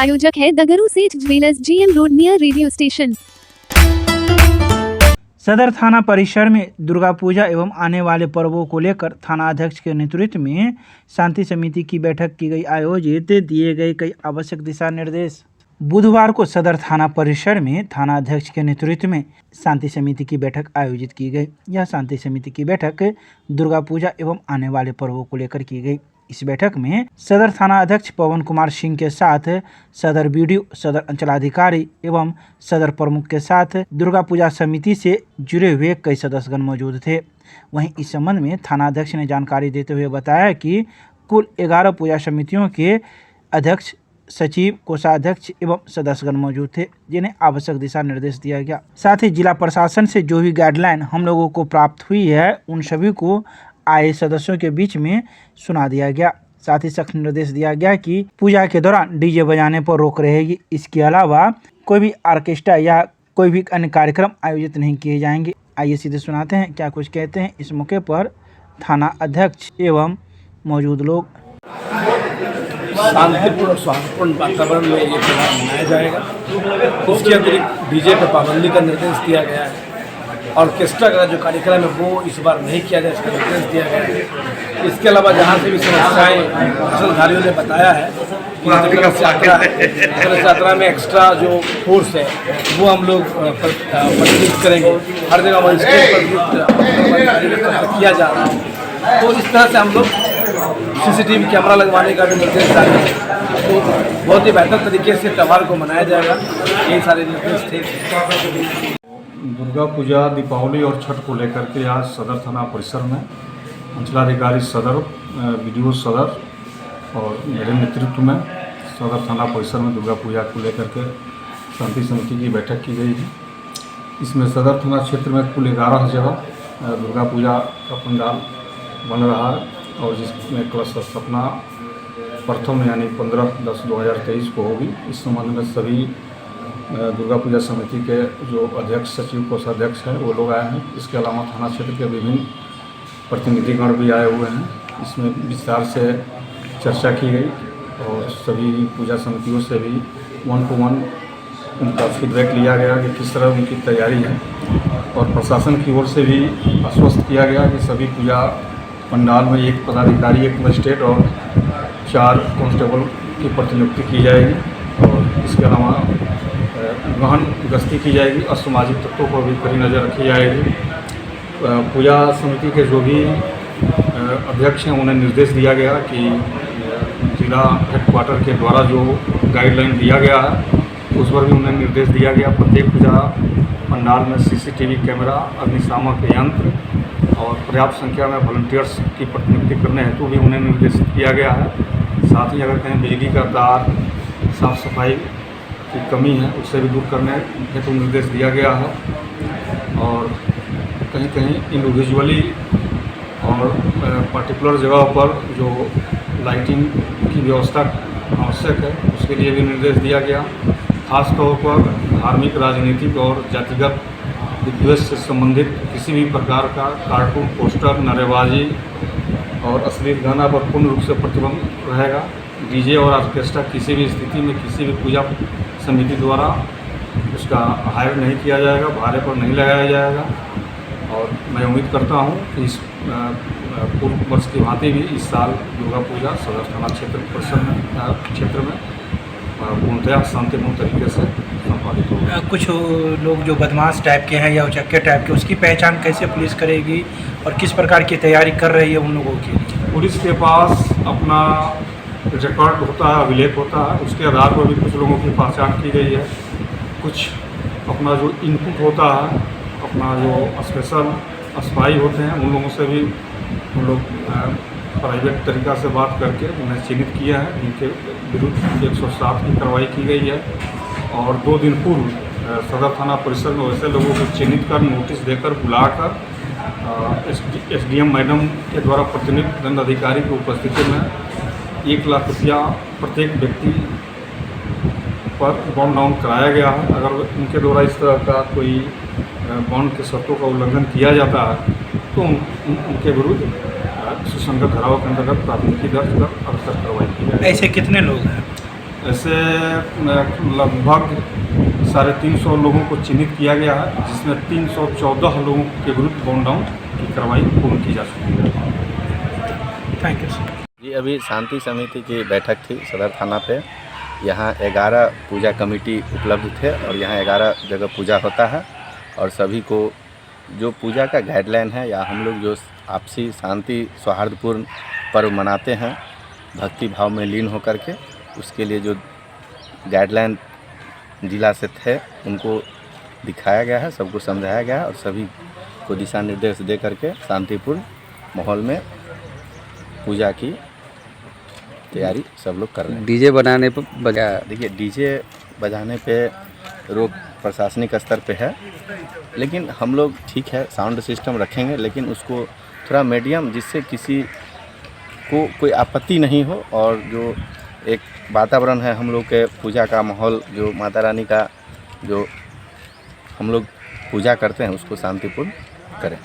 प्रायोजक है दगरू सेठ jewellers, GM road near radio station. सदर थाना परिसर में दुर्गा पूजा एवं आने वाले पर्वों को लेकर थाना अध्यक्ष के नेतृत्व में शांति समिति की बैठक की गई। आयोजित दिए गए कई आवश्यक दिशा निर्देश। बुधवार को सदर थाना परिसर में थाना अध्यक्ष के नेतृत्व में शांति समिति की बैठक आयोजित की गई। यह शांति समिति की बैठक दुर्गा पूजा एवं आने वाले पर्वों को लेकर की गई। इस बैठक में सदर थाना अध्यक्ष पवन कुमार सिंह के साथ सदर BDO, सदर अंचलाधिकारी एवं सदर प्रमुख के साथ दुर्गा पूजा समिति से जुड़े हुए कई सदस्यगण मौजूद थे। वहीं इस संबंध में थाना अध्यक्ष ने जानकारी देते हुए बताया कि कुल 11 पूजा समितियों के अध्यक्ष, सचिव, कोषाध्यक्ष एवं सदस्यगण मौजूद थे, जिन्हें आवश्यक दिशा निर्देश दिया गया। साथ ही जिला प्रशासन से जो भी गाइडलाइन हम लोगों को प्राप्त हुई है, उन सभी को आए सदस्यों के बीच में सुना दिया गया। साथ ही सख्त निर्देश दिया गया कि पूजा के दौरान डीजे बजाने पर रोक रहेगी। इसके अलावा कोई भी ऑर्केस्ट्रा या कोई भी अन्य कार्यक्रम आयोजित नहीं किए जाएंगे। आइए सीधे सुनाते हैं क्या कुछ कहते हैं इस मौके पर थाना अध्यक्ष एवं मौजूद लोग। शांतिपूर्ण और स्वास्थ्यपूर्ण वातावरण में ये त्यौहार मनाया जाएगा। उसके अतिरिक्त डीजे पर पाबंदी का निर्देश दिया गया है। ऑर्केस्ट्रा का जो कार्यक्रम है वो इस बार नहीं किया जाए, इसका निर्देश दिया गया है। इसके अलावा जहाँ से भी समस्याएं फसलधारियों ने बताया है कि कलश यात्रा में एक्स्ट्रा जो फोर्स है वो हम लोग प्रदर्शित करेंगे। हर जगह मजिस्ट्रेट पर किया जा रहा है। तो इस तरह से हम लोग CCTV कैमरा लगवाने का भी निर्देश जारी है। तो बहुत ही बेहतर तरीके से त्यौहार को मनाया जाएगा। यही सारे निर्देश थे। दुर्गा पूजा, दीपावली और छठ को लेकर के आज सदर थाना परिसर में अंचलाधिकारी सदर, BDO सदर और मेरे नेतृत्व में सदर थाना परिसर में दुर्गा पूजा को लेकर के शांति समिति की बैठक की गई है। इसमें सदर थाना क्षेत्र में कुल 11 जगह दुर्गा पूजा का पंडाल बन रहा है और जिसमें कलश स्थापना प्रथम यानी 15/10/2023 को होगी। इस संबंध में सभी दुर्गा पूजा समिति के जो अध्यक्ष, सचिव, कोषाध्यक्ष हैं वो लोग आए हैं। इसके अलावा थाना क्षेत्र के विभिन्न प्रतिनिधिगण भी आए हुए हैं। इसमें विस्तार से चर्चा की गई और सभी पूजा समितियों से भी 1 to 1 उनका फीडबैक लिया गया कि किस तरह उनकी तैयारी है और प्रशासन की ओर से भी आश्वस्त किया गया कि सभी पूजा पंडाल में 1 पदाधिकारी, 1 मजिस्ट्रेट और 4 कांस्टेबल की प्रतिनियुक्ति की जाएगी और इसके अलावा गहन गश्ती की जाएगी। असामाजिक तत्वों पर भी कड़ी नज़र रखी जाएगी। पूजा समिति के जो भी अध्यक्ष हैं उन्हें निर्देश दिया गया कि जिला हेडक्वार्टर के द्वारा जो गाइडलाइन दिया गया है उस पर भी उन्हें निर्देश दिया गया। प्रत्येक पूजा पंडाल में CCTV कैमरा, अग्निशामक यंत्र और पर्याप्त संख्या में वॉलंटियर्स की प्रतिनियुक्ति करने हेतु भी उन्हें निर्देशित किया गया है। साथ ही अगर कहीं बिजली का तार, साफ सफाई की कमी है उससे भी दूर करने हेतु निर्देश दिया गया है और कहीं कहीं इंडिविजुअली और पर्टिकुलर जगह पर जो लाइटिंग की व्यवस्था आवश्यक है उसके लिए भी निर्देश दिया गया। खास तौर पर धार्मिक, राजनीतिक और जातिगत विद्वेष से संबंधित किसी भी प्रकार का कार्टून, पोस्टर, नारेबाजी और अश्लील गाना पर पूर्ण रूप से प्रतिबंध रहेगा। डीजे और ऑर्केस्ट्रा किसी भी स्थिति में किसी भी पूजा समिति द्वारा उसका हायर नहीं किया जाएगा, भाड़े पर नहीं लगाया जाएगा और मैं उम्मीद करता हूं कि इस पूर्व वर्ष की भांति भी इस साल दुर्गा पूजा सदर थाना क्षेत्र में पूर्णतः शांतिपूर्ण तरीके से संपादित होगा। कुछ लोग जो बदमाश टाइप के हैं या उचक्के टाइप के, उसकी पहचान कैसे पुलिस करेगी और किस प्रकार की तैयारी कर रही है उन लोगों के लिए? पुलिस के पास अपना रिकॉर्ड होता है, अभिलेख होता है, उसके आधार पर भी कुछ लोगों की पहचान की गई है। कुछ अपना जो इनपुट होता है, अपना जो स्पेशल स्पाई होते हैं उन लोगों से भी हम लोग प्राइवेट तरीक़ा से बात करके उन्हें चिन्हित किया है। उनके विरुद्ध 107 की कार्रवाई की गई है और 2 दिन पूर्व सदर थाना परिसर में वैसे लोगों को चिन्हित कर, नोटिस देकर, बुलाकर SDM मैडम के द्वारा प्रतिनियुक्त दंड अधिकारी की उपस्थिति में 1 लाख रुपया प्रत्येक व्यक्ति पर बॉन्ड डाउन कराया गया है। अगर उनके द्वारा इस तरह का कोई बॉन्ड के शर्तों का उल्लंघन किया जाता है तो उनके विरुद्ध सुसंगत धाराओं के अंतर्गत प्राथमिकी दर्ज कर अवसर कार्रवाई की जाए। ऐसे कितने लोग हैं? ऐसे लगभग 350 लोगों को चिन्हित किया गया है, जिसमें 314 लोगों के विरुद्ध बॉन्ड डाउन की कार्रवाई पूर्ण की जा चुकी है। Thank you sir. जी, अभी शांति समिति की बैठक थी सदर थाना पे। यहाँ 11 पूजा कमेटी उपलब्ध थे और यहाँ 11 जगह पूजा होता है और सभी को जो पूजा का गाइडलाइन है या हम लोग जो आपसी शांति सौहार्दपूर्ण पर्व मनाते हैं भक्ति भाव में लीन होकर के, उसके लिए जो गाइडलाइन जिला से थे उनको दिखाया गया है, सबको समझाया गया है और सभी को दिशा निर्देश दे करके शांतिपूर्ण माहौल में पूजा की तैयारी सब लोग कर रहे हैं। डीजे बनाने पर बजा देखिए, डीजे बजाने पे रोक प्रशासनिक स्तर पे है, लेकिन हम लोग ठीक है साउंड सिस्टम रखेंगे, लेकिन उसको थोड़ा मीडियम जिससे किसी को कोई आपत्ति नहीं हो और जो एक वातावरण है हम लोग के पूजा का माहौल, जो माता रानी का जो हम लोग पूजा करते हैं उसको शांतिपूर्ण करें।